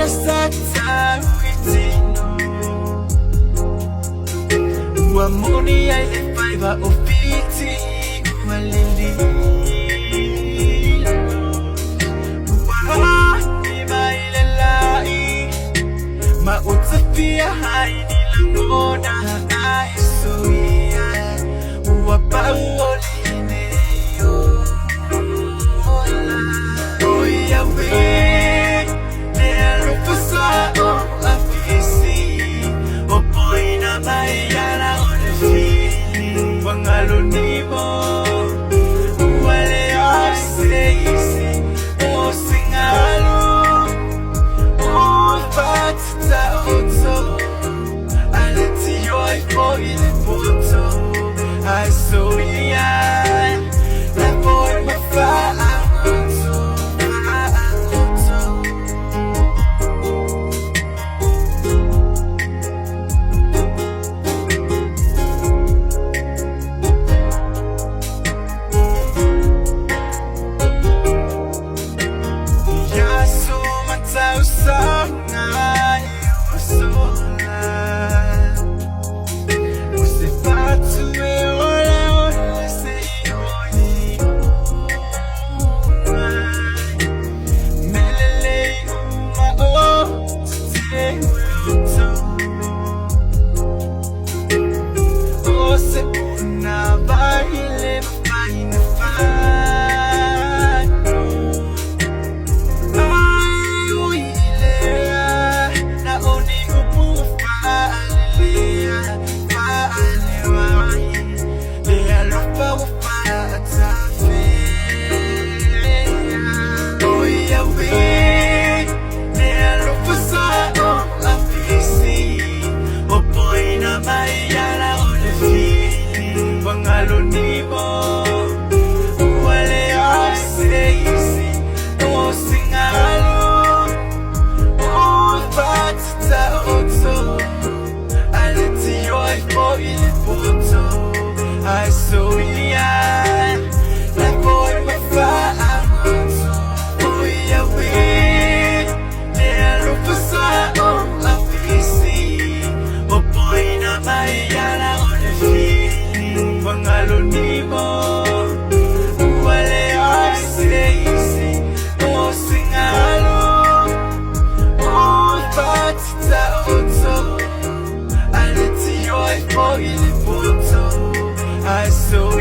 sata witino Uamoni ay lefaiva ofiti Umalili Uahani mailelai Mautsafia haini langona Aisoia Uapauoline I saw ya, that boy my fire. I saw ya, that boy my fire. Oh yeah, we never forgot la fisi. Oh boy na mayana on the feeling. Pangaloni mo, wale asisi. Oh singalo, oh patita oto. I let you boy in the photo. I saw